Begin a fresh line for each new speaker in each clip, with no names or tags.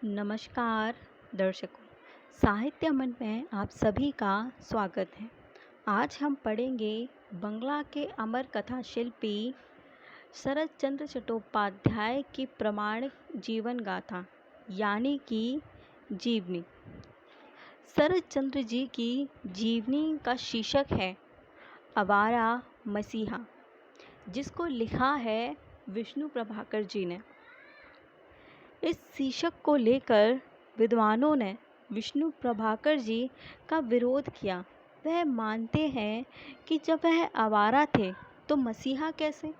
नमस्कार दर्शकों, साहित्य मन में आप सभी का स्वागत है। आज हम पढ़ेंगे बंगला के अमर कथा शिल्पी शरत चंद्र चट्टोपाध्याय की प्रमाणिक जीवन गाथा यानी कि जीवनी। शरत चंद्र जी की जीवनी का शीर्षक है आवारा मसीहा, जिसको लिखा है विष्णु प्रभाकर जी ने। इस शीर्षक को लेकर विद्वानों ने विष्णु प्रभाकर जी का विरोध किया। वह मानते हैं कि जब वह आवारा थे तो मसीहा कैसे?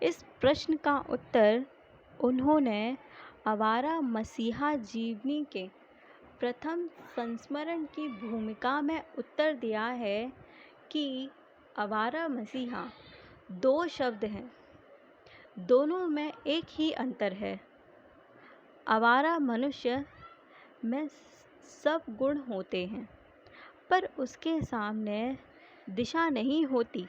इस प्रश्न का उत्तर उन्होंने आवारा मसीहा जीवनी के प्रथम संस्मरण की भूमिका में उत्तर दिया है कि आवारा मसीहा दो शब्द हैं, दोनों में एक ही अंतर है। आवारा मनुष्य में सब गुण होते हैं, पर उसके सामने दिशा नहीं होती।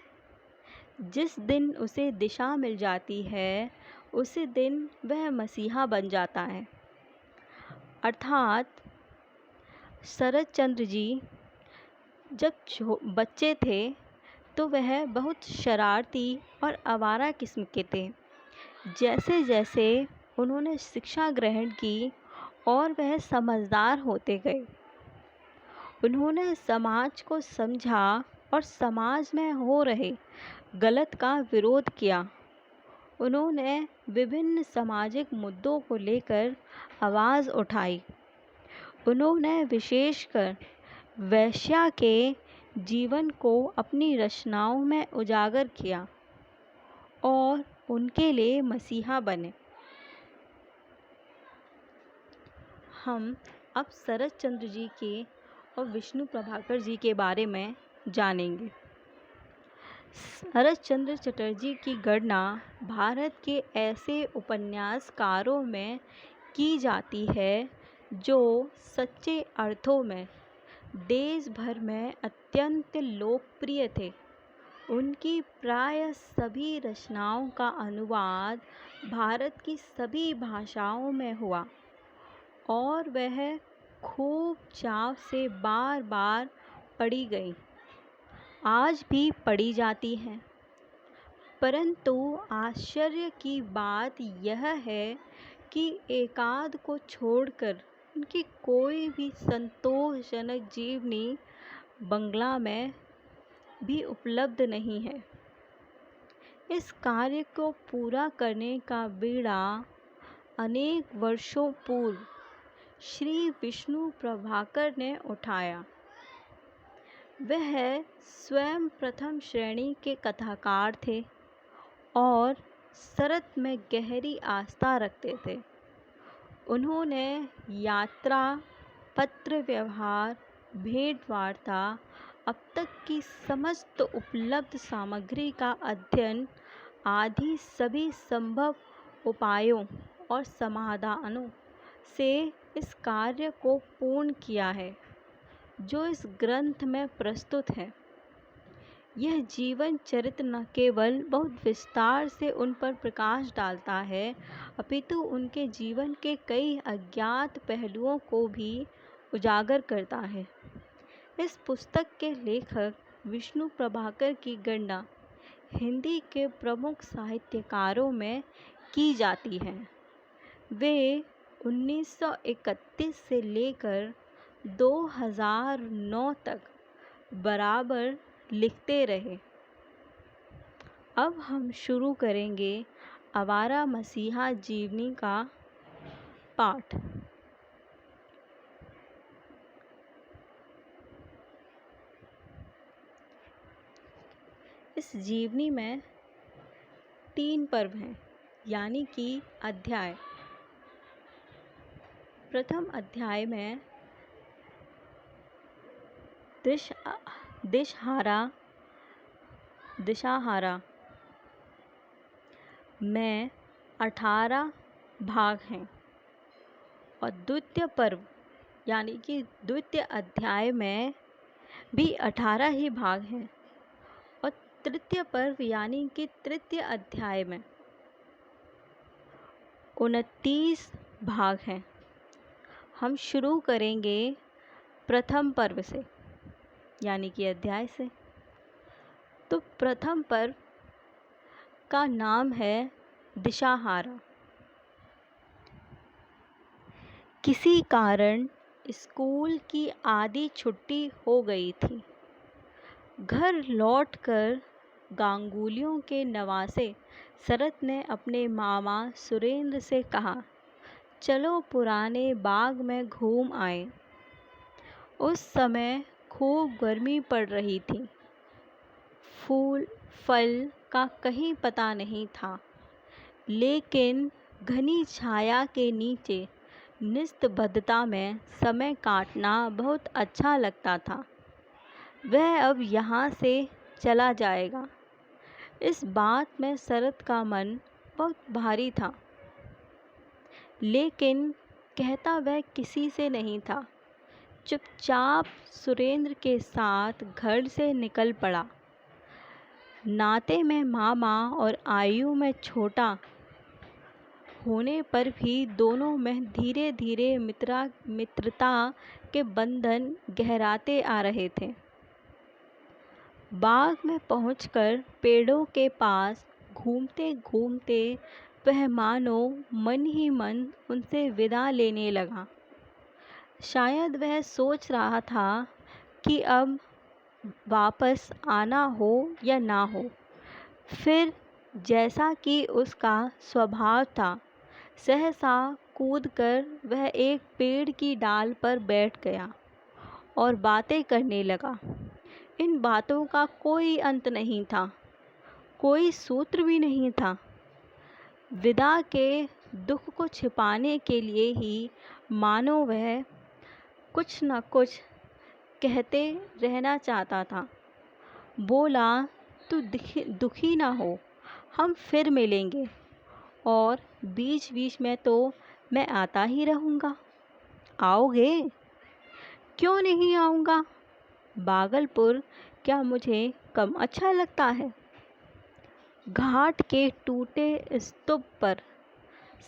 जिस दिन उसे दिशा मिल जाती है, उसी दिन वह मसीहा बन जाता है। अर्थात शरत चंद्र जी जब बच्चे थे तो वह बहुत शरारती और आवारा किस्म के थे। जैसे जैसे उन्होंने शिक्षा ग्रहण की और वह समझदार होते गए, उन्होंने समाज को समझा और समाज में हो रहे गलत का विरोध किया। उन्होंने विभिन्न सामाजिक मुद्दों को लेकर आवाज़ उठाई। उन्होंने विशेषकर वेश्या के जीवन को अपनी रचनाओं में उजागर किया और उनके लिए मसीहा बने। हम अब शरत चंद्र जी के और विष्णु प्रभाकर जी के बारे में जानेंगे। शरत चंद्र चटर्जी की गणना भारत के ऐसे उपन्यासकारों में की जाती है जो सच्चे अर्थों में देश भर में अत्यंत लोकप्रिय थे। उनकी प्राय सभी रचनाओं का अनुवाद भारत की सभी भाषाओं में हुआ और वह खूब चाव से बार बार पढ़ी गई, आज भी पढ़ी जाती हैं। परंतु आश्चर्य की बात यह है कि एकाध को छोड़कर उनकी कोई भी संतोषजनक जीवनी बंगला में भी उपलब्ध नहीं है। इस कार्य को पूरा करने का बीड़ा अनेक वर्षों पूर्व श्री विष्णु प्रभाकर ने उठाया। वह स्वयं प्रथम श्रेणी के कथाकार थे और शरत में गहरी आस्था रखते थे। उन्होंने यात्रा, पत्र व्यवहार, भेंट वार्ता, अब तक की समस्त उपलब्ध सामग्री का अध्ययन आदि सभी संभव उपायों और समाधानों से इस कार्य को पूर्ण किया है जो इस ग्रंथ में प्रस्तुत है। यह जीवन चरित्र न केवल बहुत विस्तार से उन पर प्रकाश डालता है, अपितु उनके जीवन के कई अज्ञात पहलुओं को भी उजागर करता है। इस पुस्तक के लेखक विष्णु प्रभाकर की गणना हिंदी के प्रमुख साहित्यकारों में की जाती है। वे 1931 से लेकर 2009 तक बराबर लिखते रहे। अब हम शुरू करेंगे आवारा मसीहा जीवनी का पाठ। इस जीवनी में 3 पर्व हैं, यानी कि अध्याय। प्रथम अध्याय में दिशाहारा में 18 भाग हैं और द्वितीय पर्व यानी कि द्वितीय अध्याय में भी 18 ही भाग हैं और तृतीय पर्व यानी कि तृतीय अध्याय में 29 भाग हैं। हम शुरू करेंगे प्रथम पर्व से, यानी कि अध्याय से। तो प्रथम पर्व का नाम है दिशाहारा। किसी कारण स्कूल की आधी छुट्टी हो गई थी। घर लौटकर गांगुलियों के नवासे शरत ने अपने मामा सुरेंद्र से कहा, चलो पुराने बाग में घूम आए। उस समय खूब गर्मी पड़ रही थी। फूल फल का कहीं पता नहीं था, लेकिन घनी छाया के नीचे निस्तब्धता में समय काटना बहुत अच्छा लगता था। वह अब यहाँ से चला जाएगा, इस बात में शरत का मन बहुत भारी था, लेकिन कहता वह किसी से नहीं था। चुपचाप सुरेंद्र के साथ घर से निकल पड़ा। नाते में मामा और आयु में छोटा होने पर भी दोनों में धीरे धीरे मित्रता के बंधन गहराते आ रहे थे। बाग में पहुंचकर पेड़ों के पास घूमते घूमते वह मानो मन ही मन उनसे विदा लेने लगा। शायद वह सोच रहा था कि अब वापस आना हो या ना हो। फिर जैसा कि उसका स्वभाव था, सहसा कूदकर वह एक पेड़ की डाल पर बैठ गया और बातें करने लगा। इन बातों का कोई अंत नहीं था, कोई सूत्र भी नहीं था। विदा के दुख को छिपाने के लिए ही मानो वह कुछ न कुछ कहते रहना चाहता था। बोला, तू दुखी ना हो, हम फिर मिलेंगे, और बीच बीच में तो मैं आता ही रहूँगा। आओगे? क्यों नहीं आऊँगा? भागलपुर क्या मुझे कम अच्छा लगता है? घाट के टूटे स्तूप पर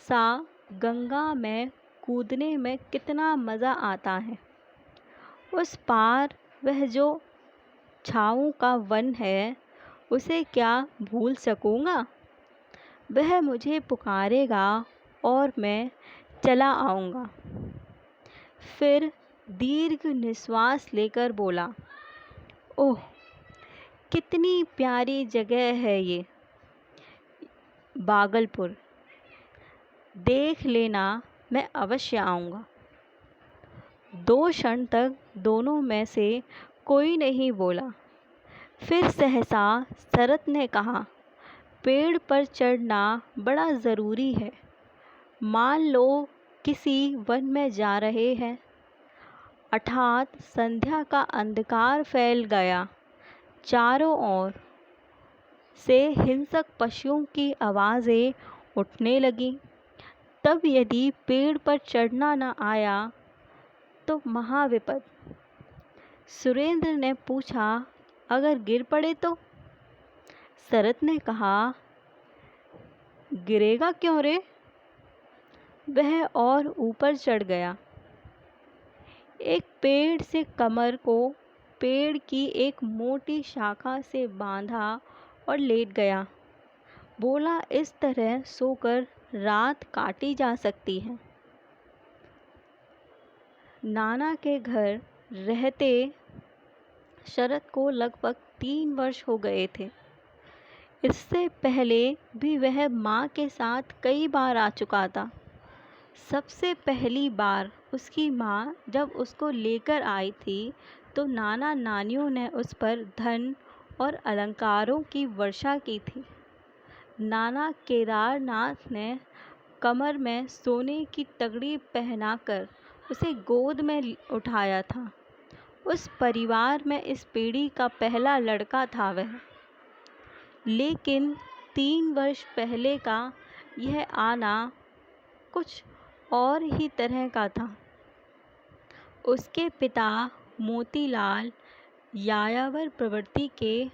सा गंगा में कूदने में कितना मज़ा आता है। उस पार वह जो छाँव का वन है, उसे क्या भूल सकूँगा? वह मुझे पुकारेगा और मैं चला आऊँगा। फिर दीर्घ निश्वास लेकर बोला, ओह, कितनी प्यारी जगह है ये भागलपुर। देख लेना, मैं अवश्य आऊँगा। 2 क्षण तक दोनों में से कोई नहीं बोला। फिर सहसा शरत ने कहा, पेड़ पर चढ़ना बड़ा ज़रूरी है। मान लो किसी वन में जा रहे हैं, हठात संध्या का अंधकार फैल गया। चारों ओर से हिंसक पशुओं की आवाज़ें उठने लगीं। तब यदि पेड़ पर चढ़ना न आया तो महाविपद। सुरेंद्र ने पूछा, अगर गिर पड़े तो? शरत ने कहा, गिरेगा क्यों रे? वह और ऊपर चढ़ गया। एक पेड़ से कमर को पेड़ की एक मोटी शाखा से बांधा और लेट गया। बोला, इस तरह सोकर रात काटी जा सकती है। नाना के घर रहते शरत को लगभग 3 वर्ष हो गए थे। इससे पहले भी वह माँ के साथ कई बार आ चुका था। सबसे पहली बार उसकी माँ जब उसको लेकर आई थी तो नाना नानियों ने उस पर धन और अलंकारों की वर्षा की थी। नाना केदारनाथ ने कमर में सोने की तगड़ी पहनाकर उसे गोद में उठाया था। उस परिवार में इस पीढ़ी का पहला लड़का था वह। लेकिन 3 वर्ष पहले का यह आना कुछ और ही तरह का था। उसके पिता मोतीलाल यायावर प्रवृत्ति के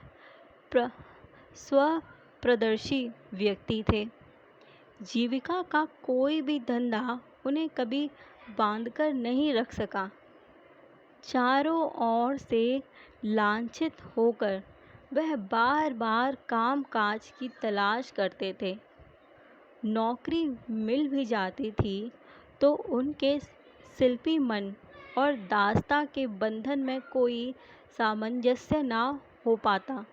स्वप्रदर्शी व्यक्ति थे। जीविका का कोई भी धंधा उन्हें कभी बांधकर नहीं रख सका। चारों ओर से लांछित होकर वह बार बार काम-काज की तलाश करते थे। नौकरी मिल भी जाती थी तो उनके शिल्पी मन और दास्तां के बंधन में कोई सामंजस्य ना हो पाता।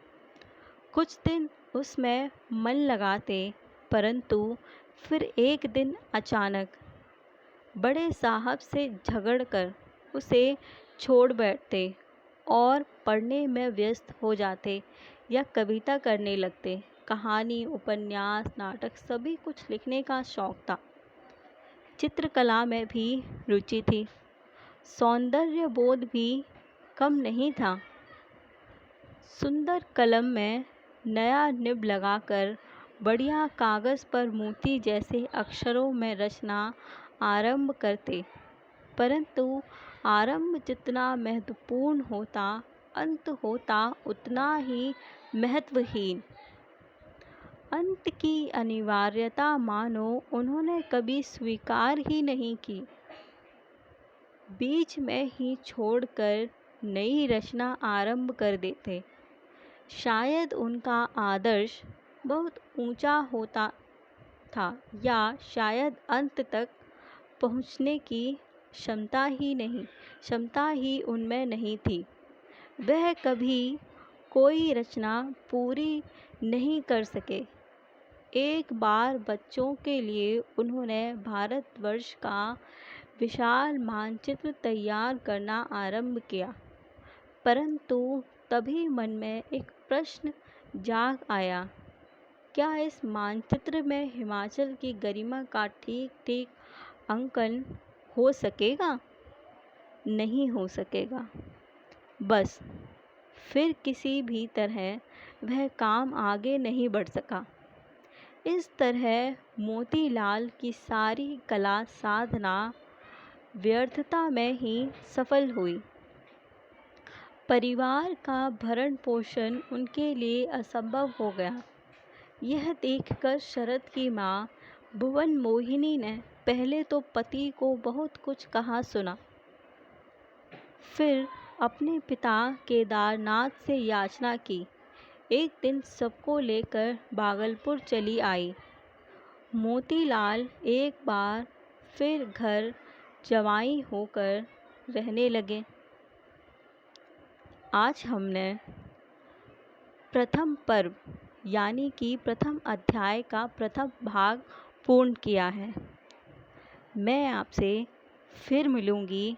कुछ दिन उसमें मन लगाते, परंतु फिर एक दिन अचानक बड़े साहब से झगड़कर उसे छोड़ बैठते और पढ़ने में व्यस्त हो जाते या कविता करने लगते। कहानी, उपन्यास, नाटक सभी कुछ लिखने का शौक था। चित्रकला में भी रुचि थी। सौंदर्य बोध भी कम नहीं था। सुंदर कलम में नया निब लगाकर बढ़िया कागज़ पर मोती जैसे अक्षरों में रचना आरंभ करते, परंतु आरंभ जितना महत्वपूर्ण होता, अंत होता उतना ही महत्वहीन। अंत की अनिवार्यता मानो उन्होंने कभी स्वीकार ही नहीं की। बीच में ही छोड़कर नई रचना आरंभ कर देते। शायद उनका आदर्श बहुत ऊंचा होता था, या शायद अंत तक पहुंचने की क्षमता ही उनमें नहीं थी। वह कभी कोई रचना पूरी नहीं कर सके। एक बार बच्चों के लिए उन्होंने भारतवर्ष का विशाल मानचित्र तैयार करना आरंभ किया, परंतु तभी मन में एक प्रश्न जाग आया, क्या इस मानचित्र में हिमाचल की गरिमा का ठीक ठीक अंकन हो सकेगा? नहीं हो सकेगा। बस फिर किसी भी तरह वह काम आगे नहीं बढ़ सका। इस तरह मोतीलाल की सारी कला साधना व्यर्थता में ही सफल हुई। परिवार का भरण पोषण उनके लिए असंभव हो गया। यह देखकर शरद की माँ भुवन मोहिनी ने पहले तो पति को बहुत कुछ कहा सुना, फिर अपने पिता केदारनाथ से याचना की। एक दिन सबको लेकर भागलपुर चली आई। मोतीलाल एक बार फिर घर जवाई होकर रहने लगे। आज हमने प्रथम पर्व यानी कि प्रथम अध्याय का प्रथम भाग पूर्ण किया है। मैं आपसे फिर मिलूँगी